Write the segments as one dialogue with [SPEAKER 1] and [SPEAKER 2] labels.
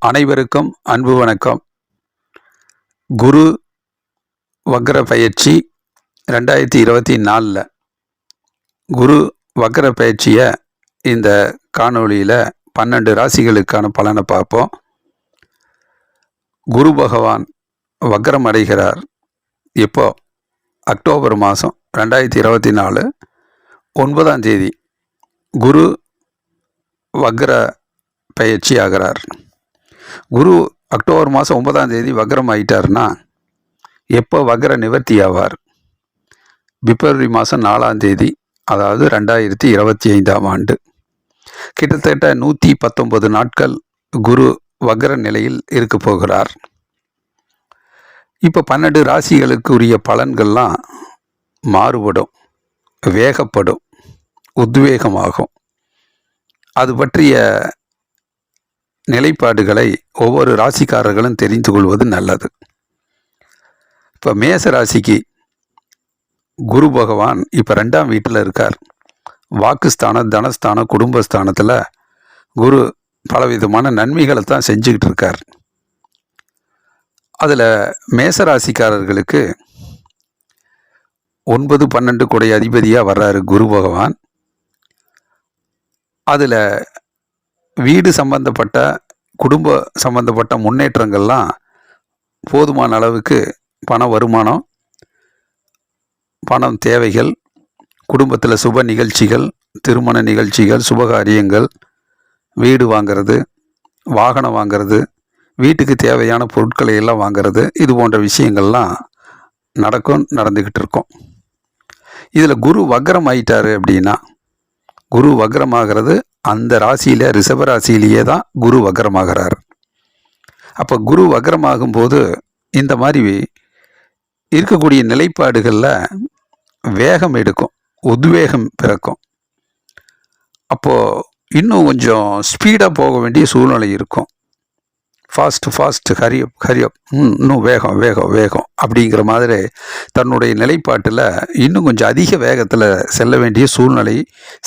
[SPEAKER 1] அனைவருக்கும் அன்பு வணக்கம். குரு வக்ர பயிற்சி 2024 குரு வக்ர பயிற்சியை இந்த காணொளியில் 12 ராசிகளுக்கான பலனை பார்ப்போம். குரு பகவான் வக்ரம் அடைகிறார். இப்போ அக்டோபர் மாதம் 2024 9ஆம் தேதி குரு வக்ர பயிற்சி ஆகிறார். குரு அக்டோபர் மாதம் 9ஆம் தேதி வக்ரம் ஆயிட்டார்னா எப்போ வக்ர நிவர்த்தி ஆவார்? பிப்ரவரி மாதம் 4ஆம் தேதி, அதாவது 2025ஆம் ஆண்டு. கிட்டத்தட்ட 119 நாட்கள் குரு வக்ர நிலையில் இருக்க போகிறார். இப்போ 12 ராசிகளுக்கு உரிய பலன்கள்லாம் மாறுபடும், வேகப்படும், உத்வேகமாகும். அது பற்றிய நிலைப்பாடுகளை ஒவ்வொரு ராசிக்காரர்களும் தெரிந்து கொள்வது நல்லது. இப்போ மேச ராசிக்கு குரு பகவான் இப்போ 2ஆம் வீட்டில் இருக்கார். வாக்குஸ்தானம், தனஸ்தானம், குடும்பஸ்தானத்தில் குரு பலவிதமான நன்மைகளை தான் செஞ்சுக்கிட்டு இருக்கார். அதில் மேசராசிக்காரர்களுக்கு 9, 12 குடை அதிபதியாக வர்றாரு குரு பகவான். அதில் வீடு சம்பந்தப்பட்ட, குடும்ப சம்பந்தப்பட்ட முன்னேற்றங்கள்லாம் போதுமான அளவுக்கு பண வருமானம், பணம் தேவைகள், குடும்பத்தில் சுப நிகழ்ச்சிகள், திருமண நிகழ்ச்சிகள், சுபகாரியங்கள், வீடு வாங்கிறது, வாகனம் வாங்கிறது, வீட்டுக்கு தேவையான பொருட்களை எல்லாம் வாங்கிறது, இது போன்ற விஷயங்கள்லாம் நடந்துக்கிட்டு இருக்கும். இதில் குரு வக்ரம் ஆயிட்டாரு அப்படின்னா, குரு வக்ரமாகிறது அந்த ராசியில், ரிஷப ராசியிலேயே தான் குரு வக்ரமாகிறார். அப்போ குரு வக்ரமாகும்போது இந்த மாதிரி இருக்கக்கூடிய நிலைப்பாடுகளில் வேகம் எடுக்கும், உத்வேகம் பிறக்கும். அப்போது இன்னும் கொஞ்சம் ஸ்பீடாக போக வேண்டிய சூழ்நிலை இருக்கும். ஃபாஸ்ட் ஹரியப் இன்னும் வேகம் வேகம் வேகம் அப்படிங்கிற மாதிரி தன்னுடைய நிலைப்பாட்டில் இன்னும் கொஞ்சம் அதிக வேகத்தில் செல்ல வேண்டிய சூழ்நிலை,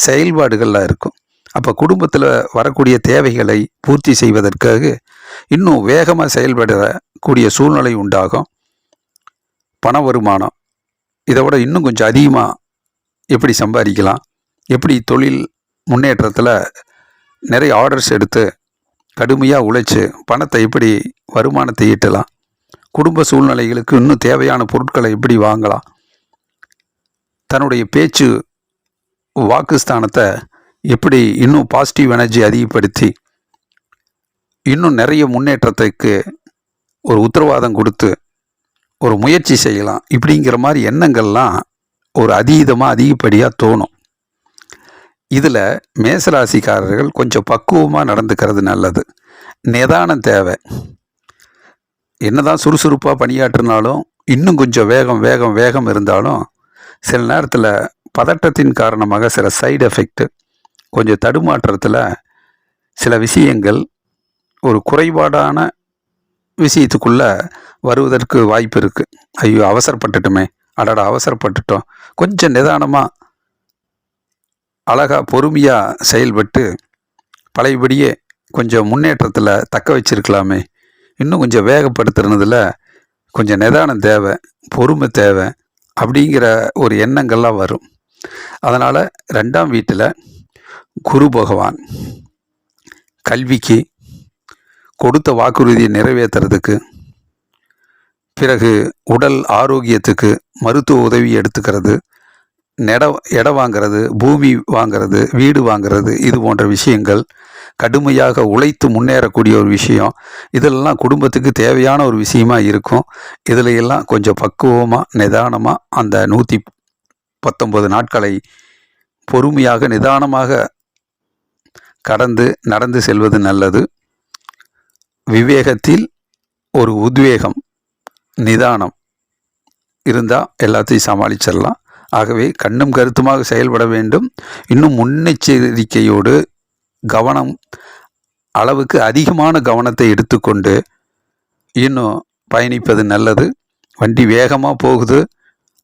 [SPEAKER 1] செயல்பாடுகள்லாம் இருக்கும். அப்போ குடும்பத்தில் வரக்கூடிய தேவைகளை பூர்த்தி செய்வதற்காக இன்னும் வேகமாக செயல்படக்கூடிய சூழ்நிலை உண்டாகும். பண வருமானம் இதை விட இன்னும் கொஞ்சம் அதிகமாக எப்படி சம்பாதிக்கலாம், எப்படி தொழில் முன்னேற்றத்தில் நிறைய ஆர்டர்ஸ் எடுத்து கடுமையாக உழைச்சி பணத்தை எப்படி வருமானத்தை ஈட்டலாம், குடும்ப சூழ்நிலைகளுக்கு இன்னும் தேவையான பொருட்களை எப்படி வாங்கலாம், தன்னுடைய பேச்சு வாக்குஸ்தானத்தை எப்படி இன்னும் பாசிட்டிவ் எனர்ஜி அதிகப்படுத்தி இன்னும் நிறைய முன்னேற்றத்துக்கு ஒரு உத்தரவாதம் கொடுத்து ஒரு முயற்சி செய்யலாம், இப்படிங்கிற மாதிரி எண்ணங்கள்லாம் ஒரு அதிகப்படியாக தோணும். இதில் மேசராசிக்காரர்கள் கொஞ்சம் பக்குவமாக நடந்துக்கிறது நல்லது. நிதானம் தேவை. என்னதான் சுறுசுறுப்பாக பணியாற்றினாலும் இன்னும் கொஞ்சம் வேகம் இருந்தாலும் சில நேரத்தில் பதட்டத்தின் காரணமாக சில சைடு எஃபெக்ட், கொஞ்சம் தடுமாற்றத்தில் சில விஷயங்கள் ஒரு குறைபாடான விஷயத்துக்குள்ளே வருவதற்கு வாய்ப்பு இருக்குது. ஐயோ அவசரப்பட்டுட்டோமே, அவசரப்பட்டுட்டோம், கொஞ்சம் நிதானமாக அழகாக பொறுமையாக செயல்பட்டு பழையபடியே கொஞ்சம் முன்னேற்றத்தில் தக்க வச்சிருக்கலாமே, இன்னும் கொஞ்சம் வேகப்படுத்துறதுல கொஞ்சம் நிதானம் தேவை, பொறுமை தேவை அப்படிங்கிற ஒரு எண்ணங்கள்லாம் வரும். அதனால் 2ஆம் வீட்டில் குரு பகவான் கல்விக்கு, கொடுத்த வாக்குறுதியை நிறைவேற்றுறதுக்கு, பிறகு உடல் ஆரோக்கியத்துக்கு மருத்துவ உதவி எடுத்துக்கிறது, இடம் வாங்கிறது, பூமி வாங்கிறது, வீடு வாங்கிறது, இது போன்ற விஷயங்கள் கடுமையாக உழைத்து முன்னேறக்கூடிய ஒரு விஷயம். இதெல்லாம் குடும்பத்துக்கு தேவையான ஒரு விஷயமா இருக்கும். இதில் எல்லாம் கொஞ்சம் பக்குவமாக நிதானமாக அந்த 119 நாட்களை பொறுமையாக நிதானமாக கடந்து நடந்து செல்வது நல்லது. விவேகத்தில் ஒரு உத்வேகம், நிதானம் இருந்தால் எல்லாத்தையும் சமாளிச்சிடலாம். ஆகவே கண்ணும் கருத்துமாக செயல்பட வேண்டும். இன்னும் முன்னெச்சரிக்கையோடு கவனம், அளவுக்கு அதிகமான கவனத்தை எடுத்துக்கொண்டு இன்னும் பயணிப்பது நல்லது. வண்டி வேகமாக போகுது,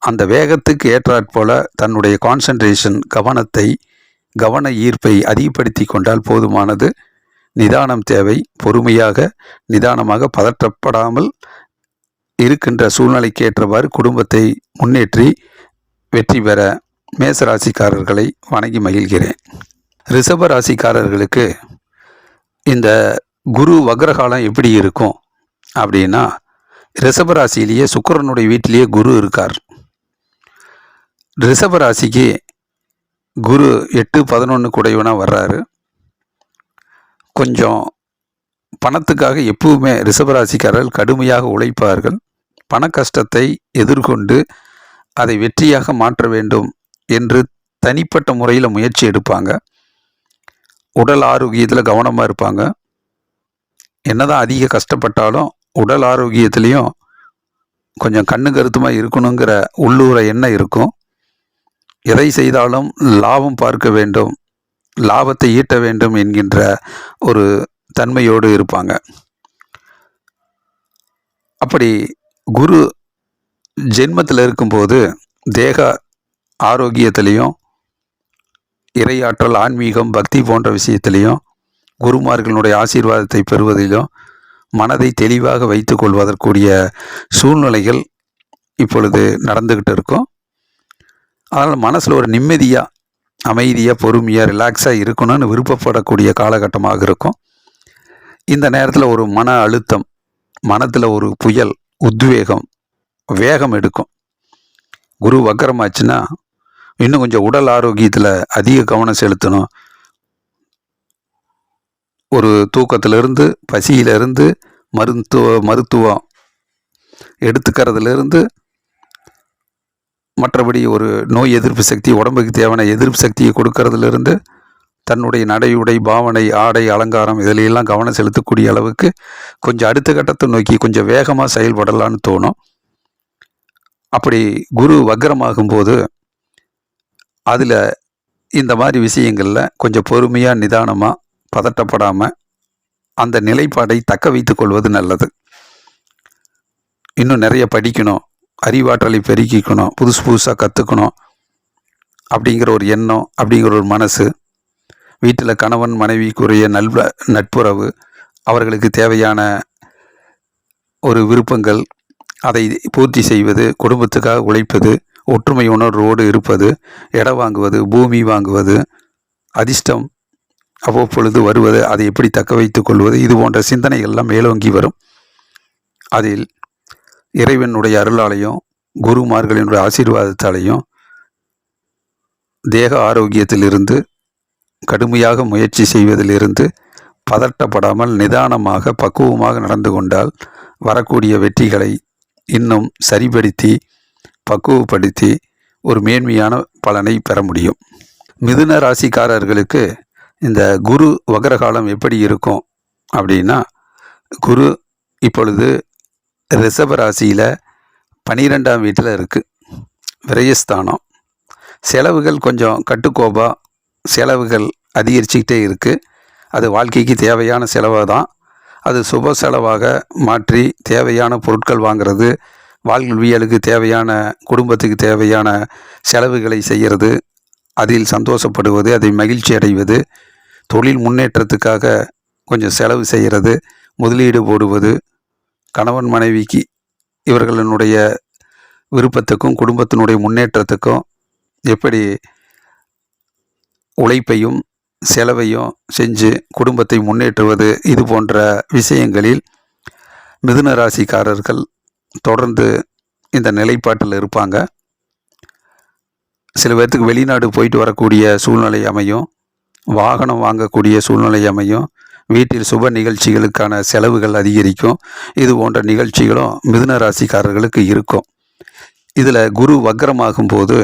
[SPEAKER 1] அந்த வேகத்துக்கு ஏற்றாற்போல் தன்னுடைய கான்சன்ட்ரேஷன், கவன ஈர்ப்பை அதிகப்படுத்தி கொண்டால் போதுமானது. நிதானம் தேவை. பொறுமையாக நிதானமாக பதற்றப்படாமல் இருக்கின்ற சூழ்நிலைக்கு ஏற்றவாறு குடும்பத்தை முன்னேற்றி வெற்றி பெற மேசராசிக்காரர்களை வணங்கி மகிழ்கிறேன். ரிஷப ராசிக்காரர்களுக்கு இந்த குரு வக்ரகாலம் எப்படி இருக்கும் அப்படின்னா, ரிஷபராசியிலேயே சுக்கிரனுடைய வீட்டிலேயே குரு இருக்கார். ரிஷபராசிக்கு குரு 8-11 கூடையவனாக வர்றாரு. கொஞ்சம் பணத்துக்காக எப்பவுமே ரிஷபராசிக்காரர்கள் கடுமையாக உழைப்பார்கள். பண கஷ்டத்தை எதிர்கொண்டு அதை வெற்றியாக மாற்ற வேண்டும் என்று தனிப்பட்ட முறையில் முயற்சி எடுப்பாங்க. உடல் ஆரோக்கியத்தில் கவனமாக இருப்பாங்க. என்னதான் அதிக கஷ்டப்பட்டாலும் உடல் ஆரோக்கியத்திலையும் கொஞ்சம் கண்ணு கருத்துமாக இருக்கணுங்கிற உள்ளூர எண்ணம் இருக்கும். எதை செய்தாலும் லாபம் பார்க்க வேண்டும், லாபத்தை ஈட்ட வேண்டும் என்கின்ற ஒரு தன்மையோடு இருப்பாங்க. அப்படி குரு ஜென்மத்தில் இருக்கும்போது தேக ஆரோக்கியத்திலையும் இறையாற்றல், ஆன்மீகம், பக்தி போன்ற விஷயத்திலையும் குருமார்களுடைய ஆசீர்வாதத்தை பெறுவதிலும் மனதை தெளிவாக வைத்து கொள்வதற்குரிய சூழ்நிலைகள் இப்பொழுது நடந்துக்கிட்டு இருக்கும். அதனால் மனசில் ஒரு நிம்மதியாக, அமைதியாக, பொறுமையாக, ரிலாக்ஸாக இருக்கணும்னு விருப்பப்படக்கூடிய காலகட்டமாக இருக்கும். இந்த நேரத்தில் ஒரு மன அழுத்தம், மனத்தில் ஒரு புயல், உத்வேகம், வேகம் எடுக்கும். குரு வக்கரமாச்சுன்னா இன்னும் கொஞ்சம் உடல் ஆரோக்கியத்தில் அதிக கவனம் செலுத்தணும். ஒரு தூக்கத்திலிருந்து, பசியிலிருந்து, மருத்துவம் எடுத்துக்கிறதுலேருந்து, மற்றபடி ஒரு நோய் எதிர்ப்பு சக்தி, உடம்புக்கு தேவையான எதிர்ப்பு சக்தியை கொடுக்கறதுலேருந்து, தன்னுடைய நடையுடை, பாவனை, ஆடை, அலங்காரம் இதிலெல்லாம் கவனம் செலுத்தக்கூடிய அளவுக்கு கொஞ்சம் அடுத்த கட்டத்தை நோக்கி கொஞ்சம் வேகமாக செயல்படலான்னு தோணும். அப்படி குரு வக்ரமாகும்போது அதில் இந்த மாதிரி விஷயங்களில் கொஞ்சம் பொறுமையாக, நிதானமாக, பதட்டப்படாமல் அந்த நிலைப்பாடை தக்க வைத்து கொள்வது நல்லது. இன்னும் நிறைய படிக்கணும், அறிவாற்றலை பெருக்கிக்கணும், புதுசாக கற்றுக்கணும் அப்படிங்கிற ஒரு எண்ணம், அப்படிங்கிற ஒரு மனசு, வீட்டில் கணவன் மனைவிக்குரிய நட்புறவு, அவர்களுக்கு தேவையான ஒரு விருப்பங்கள், அதை பூர்த்தி செய்வது, குடும்பத்துக்காக உழைப்பது, ஒற்றுமை உணர்வோடு இருப்பது, இடம் வாங்குவது, பூமி வாங்குவது, அதிர்ஷ்டம் அவ்வப்பொழுது வருவது, அதை எப்படி தக்க வைத்து கொள்வது, இது போன்ற சிந்தனைகள்லாம் மேலோங்கி வரும். அதில் இறைவனுடைய அருளாலையும் குருமார்களினுடைய ஆசீர்வாதத்தாலையும் தேக ஆரோக்கியத்திலிருந்து, கடுமையாக முயற்சி செய்வதிலிருந்து பதட்டப்படாமல் நிதானமாக, பக்குவமாக நடந்து கொண்டால் வரக்கூடிய வெற்றிகளை இன்னும் சரிப்படுத்தி, பக்குவப்படுத்தி ஒரு மேன்மையான பலனை பெற முடியும். மிதுன ராசிக்காரர்களுக்கு இந்த குரு வக்ரகாலம் எப்படி இருக்கும் அப்படின்னா, குரு இப்பொழுது ரிஷப ராசியில் 12ஆம் வீட்டில் இருக்குது. விரயஸ்தானம். செலவுகள் கொஞ்சம் கட்டுக்கோப்பாக, செலவுகள் அதிகரிச்சுக்கிட்டே இருக்குது. அது வாழ்க்கைக்கு தேவையான செலவாக தான். அது சுப செலவாக மாற்றி தேவையான பொருட்கள் வாங்கிறது, வாழ்வியலுக்கு தேவையான, குடும்பத்துக்கு தேவையான செலவுகளை செய்கிறது, அதில் சந்தோஷப்படுவது, அதை மகிழ்ச்சி அடைவது, தொழில் முன்னேற்றத்துக்காக கொஞ்சம் செலவு செய்கிறது, முதலீடு போடுவது, கணவன் மனைவிக்கு இவர்களினுடைய விருப்பத்துக்கும் குடும்பத்தினுடைய முன்னேற்றத்துக்கும் எப்படி உழைப்பையும் செலவையும் செஞ்சு குடும்பத்தை முன்னேற்றுவது, இது போன்ற விஷயங்களில் மிதுன ராசிக்காரர்கள் தொடர்ந்து இந்த நிலைப்பாட்டில் இருப்பாங்க. சில பேர்த்துக்கு வெளிநாடு போயிட்டு வரக்கூடிய சூழ்நிலை அமையும், வாகனம் வாங்கக்கூடிய சூழ்நிலை அமையும், வீட்டில் சுப நிகழ்ச்சிகளுக்கான செலவுகள் அதிகரிக்கும். இது போன்ற நிகழ்ச்சிகளும் மிதுன ராசிக்காரர்களுக்கு இருக்கும். இதில் குரு வக்ரமாகும் போது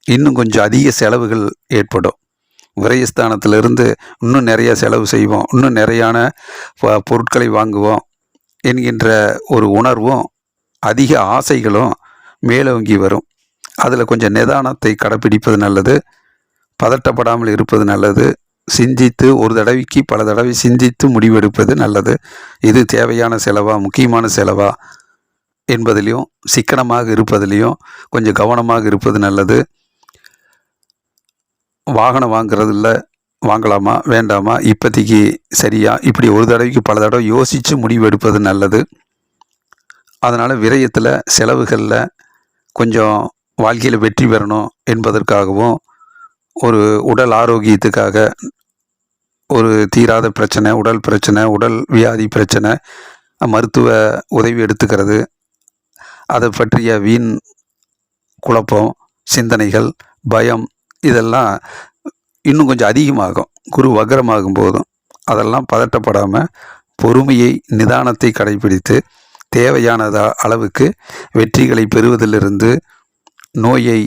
[SPEAKER 1] இன்னும் கொஞ்சம் அதிக செலவுகள் ஏற்படும். விரயஸ்தானத்திலிருந்து இன்னும் நிறைய செலவு செய்வோம், இன்னும் நிறையான பொருட்களை வாங்குவோம் என்கின்ற ஒரு உணர்வும் அதிக ஆசைகளும் மேலோங்கி வரும். அதில் கொஞ்சம் நிதானத்தை கடைப்பிடிப்பது நல்லது, பதட்டப்படாமல் இருப்பது நல்லது, சிந்தித்து ஒரு தடவைக்கு பல தடவை சிந்தித்து முடிவெடுப்பது நல்லது. இது தேவையான செலவா, முக்கியமான செலவா என்பதிலையும் சிக்கனமாக இருப்பதிலையும் கொஞ்சம் கவனமாக இருப்பது நல்லது. வாகனம் வாங்கிறதில்ல வாங்கலாமா வேண்டாமா, இப்போதைக்கு சரியா, இப்படி ஒரு தடவைக்கு பல தடவை யோசித்து முடிவு எடுப்பது நல்லது. அதனால் விரயத்தில் செலவுகளில் கொஞ்சம் வாழ்க்கையில் வெற்றி பெறணும் என்பதற்காகவும், ஒரு உடல் ஆரோக்கியத்துக்காக, ஒரு தீராத பிரச்சனை, உடல் பிரச்சனை, உடல் வியாதி பிரச்சனை, மருத்துவ உதவி எடுத்துக்கிறது, அதை பற்றிய வீண் குழப்பம், சிந்தனைகள், பயம், இதெல்லாம் இன்னும் கொஞ்சம் அதிகமாகும். குரு வக்ரமாகும் போதும் அதெல்லாம் பதட்டப்படாமல் பொறுமையை, நிதானத்தை கடைபிடித்து தேவையானத அளவுக்கு வெற்றிகளை பெறுவதிலிருந்து நோயை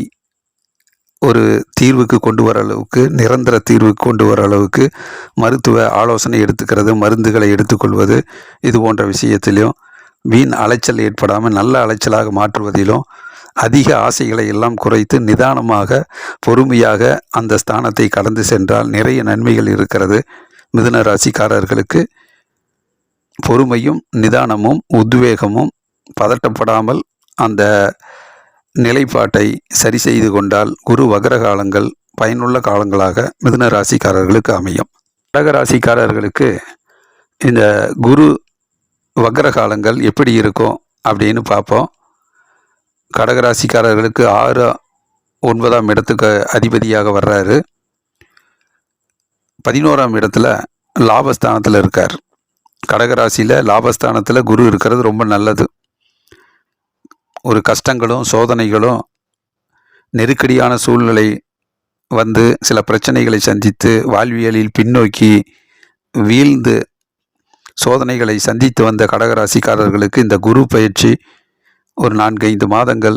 [SPEAKER 1] ஒரு தீர்வுக்கு கொண்டு வர அளவுக்கு, நிரந்தர தீர்வுக்கு கொண்டு வர அளவுக்கு மருத்துவ ஆலோசனை எடுத்துக்கிறது, மருந்துகளை எடுத்துக்கொள்வது, இது போன்ற விஷயத்திலும் வீண் அலைச்சல் ஏற்படாமல் நல்ல அலைச்சலாக மாற்றுவதிலும் அதிக ஆசைகளை எல்லாம் குறைத்து நிதானமாக பொறுமையாக அந்த ஸ்தானத்தை கடந்து சென்றால் நிறைய நன்மைகள் இருக்கிறது. மிதுன ராசிக்காரர்களுக்கு பொறுமையும் நிதானமும் உத்வேகமும் பதட்டப்படாமல் அந்த நிலைப்பாட்டை சரி செய்து கொண்டால் குரு வக்ர காலங்கள் பயனுள்ள காலங்களாக மிதுன ராசிக்காரர்களுக்கு அமையும். கடக ராசிக்காரர்களுக்கு இந்த குரு வக்ர காலங்கள் எப்படி இருக்கும் அப்படின்னு பார்ப்போம். கடகராசிக்காரர்களுக்கு 6, 9ஆம் இடத்துக்கு அதிபதியாக வர்றாரு. 11ஆம் இடத்துல லாபஸ்தானத்தில் இருக்கார். கடகராசியில் லாபஸ்தானத்தில் குரு இருக்கிறது ரொம்ப நல்லது. ஒரு கஷ்டங்களும் சோதனைகளும் நெருக்கடியான சூழ்நிலை வந்து சில பிரச்சனைகளை சந்தித்து வாழ்வியலில் பின்னோக்கி வீழ்ந்து சோதனைகளை சந்தித்து வந்த கடகராசிக்காரர்களுக்கு இந்த குரு பயிற்சி ஒரு 4-5 மாதங்கள்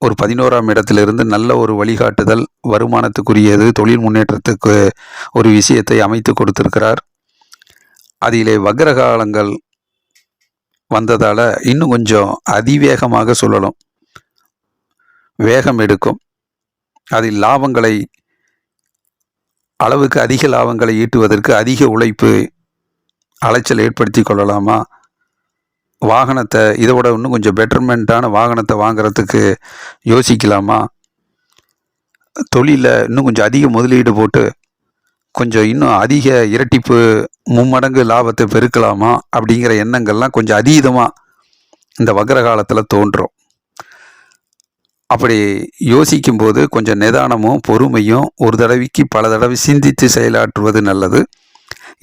[SPEAKER 1] ஒரு 11ஆம் இடத்திலிருந்து நல்ல ஒரு வழிகாட்டுதல், வருமானத்துக்குரியது, தொழில் முன்னேற்றத்துக்கு ஒரு விஷயத்தை அமைத்து கொடுத்திருக்கிறார். அதிலே வக்ரகாலங்கள் வந்ததால் இன்னும் கொஞ்சம் அதிவேகமாக சொல்லலாம், வேகம் எடுக்கும். அதில் லாபங்களை, அளவுக்கு அதிக லாபங்களை ஈட்டுவதற்கு அதிக உழைப்பு, அலைச்சல் ஏற்படுத்தி கொள்ளலாமா, வாகனத்தை இதை விட இன்னும் கொஞ்சம் பெட்டர்மெண்ட்டான வாகனத்தை வாங்கிறதுக்கு யோசிக்கலாமா, தொழிலில் இன்னும் கொஞ்சம் அதிக முதலீடு போட்டு கொஞ்சம் இன்னும் அதிக இரட்டிப்பு மும்மடங்கு லாபத்தை பெருக்கலாமா அப்படிங்கிற எண்ணங்கள்லாம் கொஞ்சம் அதீதமாக இந்த வக்ர காலத்தில் தோன்றும். அப்படி யோசிக்கும்போது கொஞ்சம் நிதானமும் பொறுமையும் ஒரு தடவைக்கு பல தடவை சிந்தித்து செயலாற்றுவது நல்லது.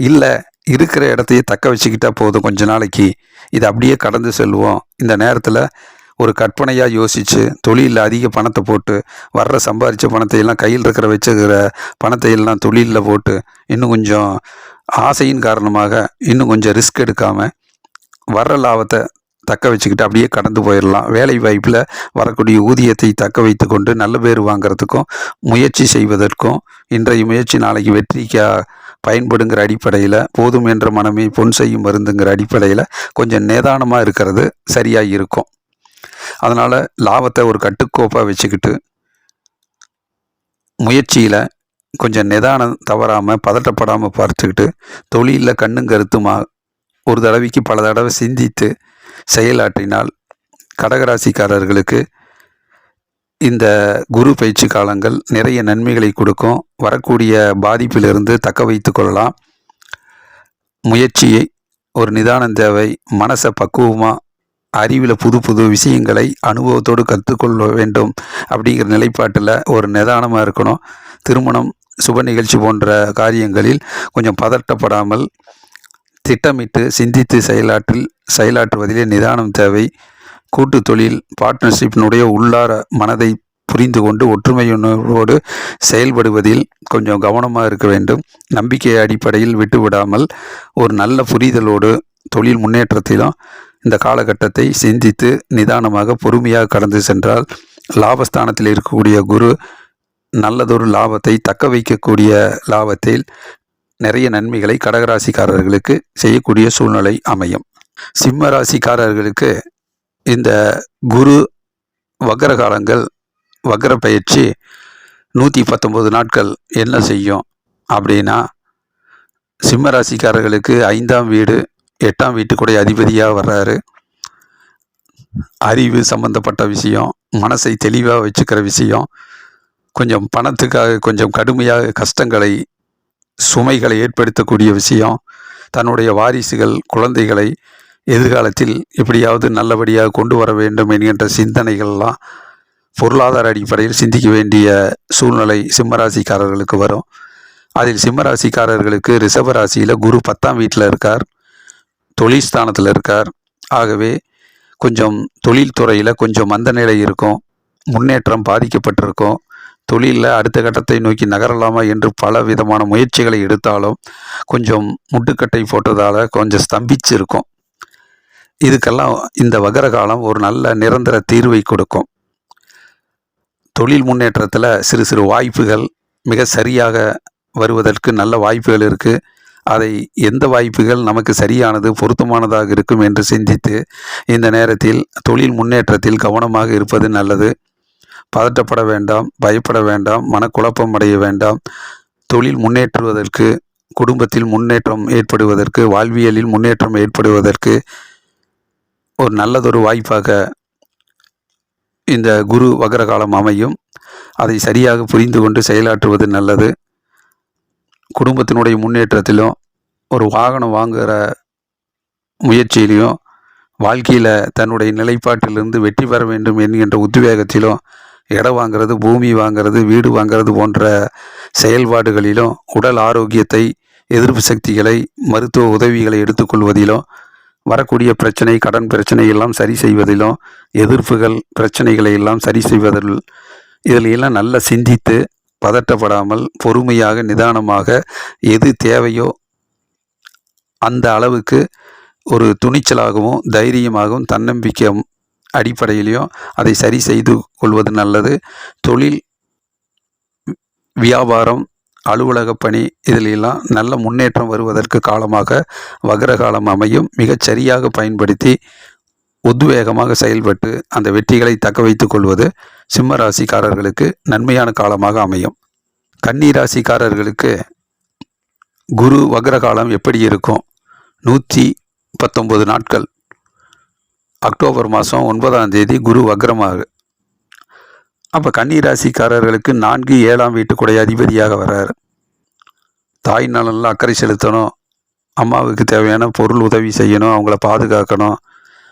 [SPEAKER 1] இல்லை இருக்கிற இடத்தையே தக்க வச்சுக்கிட்டா போதும், கொஞ்ச நாளைக்கு இதை அப்படியே கடந்து செல்வோம், இந்த நேரத்தில் ஒரு கற்பனையாக யோசித்து தொழிலில் அதிக பணத்தை போட்டு வர்ற சம்பாதிச்ச பணத்தை எல்லாம் கையில் இருக்கிற வச்சுக்கிற பணத்தை எல்லாம் தொழிலில் போட்டு இன்னும் கொஞ்சம் ஆசையின் காரணமாக இன்னும் கொஞ்சம் ரிஸ்க் எடுக்காமல் வர்ற லாபத்தை தக்க வச்சுக்கிட்டு அப்படியே கடந்து போயிடலாம். வேலை வாய்ப்பில் வரக்கூடிய ஊதியத்தை தக்க வைத்து கொண்டு நல்ல பேர் வாங்கிறதுக்கும் முயற்சி செய்வதற்கும் இன்றைய முயற்சி நாளைக்கு வெற்றிக்கு பயன்படுங்கிற அடிப்படையில், போதும் என்ற மனமே பொன் செய்யும் மருந்துங்கிற அடிப்படையில் கொஞ்சம் நிதானமாக இருக்கிறது சரியாக இருக்கும். அதனால் லாபத்தை ஒரு கட்டுக்கோப்பாக வச்சுக்கிட்டு முயற்சியில் கொஞ்சம் நிதானம் தவறாமல் பதட்டப்படாமல் பார்த்துக்கிட்டு தொழிலில் கண்ணும் கருத்துமா ஒரு தடவைக்கு பல தடவை சிந்தித்து செயலாற்றினால் கடகராசிக்காரர்களுக்கு இந்த குரு பயிற்சி காலங்கள் நிறைய நன்மைகளை கொடுக்கும். வரக்கூடிய பாதிப்பிலிருந்து தக்க வைத்து கொள்ளலாம். முயற்சியை ஒரு நிதானம் தேவை. மனசை பக்குவமாக, அறிவில் புது புது விஷயங்களை அனுபவத்தோடு கற்றுக்கொள்ள வேண்டும் அப்படிங்கிற நிலைப்பாட்டில் ஒரு நிதானமாக இருக்கணும். திருமணம், சுப நிகழ்ச்சி போன்ற காரியங்களில் கொஞ்சம் பதட்டப்படாமல் திட்டமிட்டு சிந்தித்து செயலாற்றுவதிலே நிதானம் தேவை. கூட்டு தொழில் பார்ட்னர்ஷிப்பினுடைய உள்ளார மனதை புரிந்து கொண்டு ஒற்றுமையுணர்வோடு செயல்படுவதில் கொஞ்சம் கவனமாக இருக்க வேண்டும். நம்பிக்கை அடிப்படையில் விட்டுவிடாமல் ஒரு நல்ல புரிதலோடு தொழில் முன்னேற்றத்திலும் இந்த காலகட்டத்தை சிந்தித்து நிதானமாக பொறுமையாக கடந்து சென்றால் லாபஸ்தானத்தில் இருக்கக்கூடிய குரு நல்லதொரு லாபத்தை, தக்க வைக்கக்கூடிய லாபத்தில் நிறைய நன்மைகளை கடகராசிக்காரர்களுக்கு செய்யக்கூடிய சூழ்நிலை அமையும். சிம்ம ராசிக்காரர்களுக்கு இந்த குரு வக்ர காலங்கள், வக்ர பயிற்சி 119 நாட்கள் என்ன செய்யும் அப்படின்னா, சிம்ம ராசிக்காரர்களுக்கு 5ஆம் வீடு, 8ஆம் வீட்டுக்குடைய அதிபதியாக வர்றாரு. அறிவு சம்பந்தப்பட்ட விஷயம், மனசை தெளிவாக வச்சுக்கிற விஷயம், கொஞ்சம் பணத்துக்காக கொஞ்சம் கடுமையாக கஷ்டங்களை சுமைகளை ஏற்படுத்தக்கூடிய விஷயம். தன்னுடைய வாரிசுகள் குழந்தைகளை எதிர்காலத்தில் எப்படியாவது நல்லபடியாக கொண்டு வர வேண்டும் என்கின்ற சிந்தனைகள்லாம் பொருளாதார அடிப்படையில் சிந்திக்க வேண்டிய சூழ்நிலை சிம்மராசிக்காரர்களுக்கு வரும். அதில் சிம்மராசிக்காரர்களுக்கு ரிஷபராசியில் குரு 10ஆம் வீட்டில் இருக்கார், தொழில் ஸ்தானத்தில் இருக்கார். ஆகவே கொஞ்சம் தொழில்துறையில் கொஞ்சம் மந்த நிலை இருக்கும், முன்னேற்றம் பாதிக்கப்பட்டிருக்கும். தொழிலில் அடுத்த கட்டத்தை நோக்கி நகரலாமா என்று பல விதமான முயற்சிகளை எடுத்தாலும் கொஞ்சம் முட்டுக்கட்டை போட்டதால் கொஞ்சம் ஸ்தம்பிச்சு இருக்கும். இதுக்கெல்லாம் இந்த வகர காலம் ஒரு நல்ல நிரந்தர தீர்வை கொடுக்கும். தொழில் முன்னேற்றத்தில் சிறு சிறு வாய்ப்புகள் மிக சரியாக வருவதற்கு நல்ல வாய்ப்புகள் இருக்குது. அதை எந்த வாய்ப்புகள் நமக்கு சரியானது பொருத்தமானதாக இருக்கும் என்று சிந்தித்து இந்த நேரத்தில் தொழில் முன்னேற்றத்தில் கவனமாக இருப்பது நல்லது. பதட்டப்பட வேண்டாம், பயப்பட வேண்டாம், மனக்குழப்பம் அடைய வேண்டாம். தொழில் முன்னேற்றுவதற்கு, குடும்பத்தில் முன்னேற்றம் ஏற்படுவதற்கு, வாழ்வியலில் முன்னேற்றம் ஏற்படுவதற்கு ஒரு நல்லதொரு வாய்ப்பாக இந்த குரு வக்ரகாலம் அமையும். அதை சரியாக புரிந்து கொண்டு செயலாற்றுவது நல்லது. குடும்பத்தினுடைய முன்னேற்றத்திலும், ஒரு வாகனம் வாங்குகிற முயற்சியிலையும், வாழ்க்கையில் தன்னுடைய நிலைப்பாட்டிலிருந்து வெற்றி பெற வேண்டும் என்கின்ற உத்வேகத்திலும், இடம் வாங்கிறது, பூமி வாங்கிறது, வீடு வாங்கிறது போன்ற செயல்பாடுகளிலும், உடல் ஆரோக்கியத்தை, எதிர்ப்பு சக்திகளை, மருத்துவ உதவிகளை எடுத்துக்கொள்வதிலும், வரக்கூடிய பிரச்சனை, கடன் பிரச்சனை எல்லாம் சரி செய்வதிலும், எதிர்ப்புகள் பிரச்சனைகளை எல்லாம் சரி செய்வதில், இதிலெல்லாம் நல்லா சிந்தித்து பதட்டப்படாமல் பொறுமையாக நிதானமாக எது தேவையோ அந்த அளவுக்கு ஒரு துணிச்சலாகவும் தைரியமாகவும் தன்னம்பிக்கை அடிப்படையிலையும் அதை சரி செய்து கொள்வது நல்லது. தொழில், வியாபாரம், அலுவலக பணி இதிலெல்லாம் நல்ல முன்னேற்றம் வருவதற்கு காலமாக வக்ரகாலம் அமையும். மிகச் சரியாக பயன்படுத்தி உத்வேகமாக செயல்பட்டு அந்த வெற்றிகளை தக்க வைத்து கொள்வது சிம்ம ராசிக்காரர்களுக்கு நன்மையான காலமாக அமையும். கன்னி ராசிக்காரர்களுக்கு குரு வக்ரகாலம் எப்படி இருக்கும்? 119 நாட்கள். அக்டோபர் மாதம் 9ஆம் தேதி குரு வக்ரமாக. அப்போ கன்னி ராசிக்காரர்களுக்கு 4, 7ஆம் வீட்டுக்குடைய அதிபதியாக வர்றார். தாய் நலனில் அக்கறை செலுத்தணும், அம்மாவுக்கு தேவையான பொருள் உதவி செய்யணும், அவங்கள பாதுகாக்கணும்,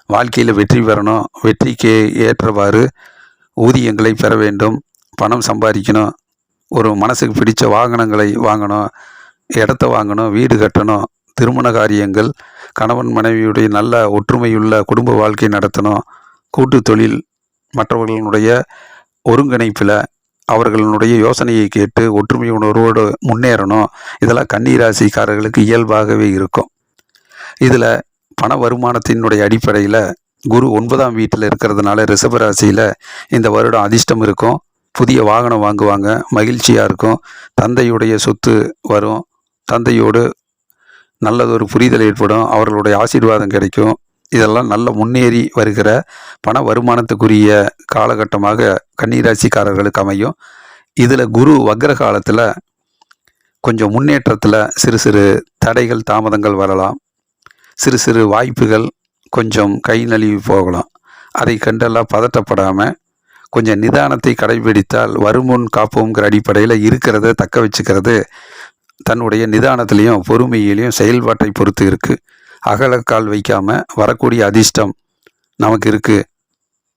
[SPEAKER 1] வாழ்க்கையில் வெற்றி பெறணும், வெற்றிக்கு ஏற்றவாறு ஊதியங்களை பெற வேண்டும், பணம் சம்பாதிக்கணும், ஒரு மனசுக்கு பிடித்த வாகனங்களை வாங்கணும், இடத்த வாங்கணும், வீடு கட்டணும், திருமண காரியங்கள், கணவன் மனைவியுடைய நல்ல ஒற்றுமையுள்ள குடும்ப வாழ்க்கை நடத்தணும், கூட்டு தொழில், மற்றவர்களுடைய ஒருங்கிணைப்பில் அவர்களுடைய யோசனையை கேட்டு ஒற்றுமை உணர்வோடு முன்னேறணும். இதெல்லாம் கன்னி ராசிக்காரர்களுக்கு இயல்பாகவே இருக்கும். இதில் பண வருமானத்தினுடைய அடிப்படையில் குரு 9ஆம் வீட்டில் இருக்கிறதுனால ரிஷபராசியில் இந்த வருடம் அதிர்ஷ்டம் இருக்கும். புதிய வாகனம் வாங்குவாங்க, மகிழ்ச்சியாக இருக்கும். தந்தையுடைய சொத்து வரும், தந்தையோடு நல்லதொரு புரிதல் ஏற்படும், அவர்களுடைய ஆசீர்வாதம் கிடைக்கும். இதெல்லாம் நல்ல முன்னேறி வருகிற பண வருமானத்துக்குரிய காலகட்டமாக கன்னிராசிக்காரர்களுக்கு அமையும். இதில் குரு வக்ர காலத்தில் கொஞ்சம் முன்னேற்றத்தில் சிறு சிறு தடைகள், தாமதங்கள் வரலாம். சிறு சிறு வாய்ப்புகள் கொஞ்சம் கை நழுவி போகலாம். அதை கண்டெல்லாம் பதட்டப்படாமல் கொஞ்சம் நிதானத்தை கடைபிடித்தால் வருமுன் காப்போங்கிற அடிப்படையில் இருக்கிறத தக்க வச்சுக்கிறது தன்னுடைய நிதானத்திலையும் பொறுமையிலையும் செயல்பாட்டை பொறுத்து இருக்குது. அகலக்கால் வைக்காமல் வரக்கூடிய அதிர்ஷ்டம் நமக்கு இருக்குது,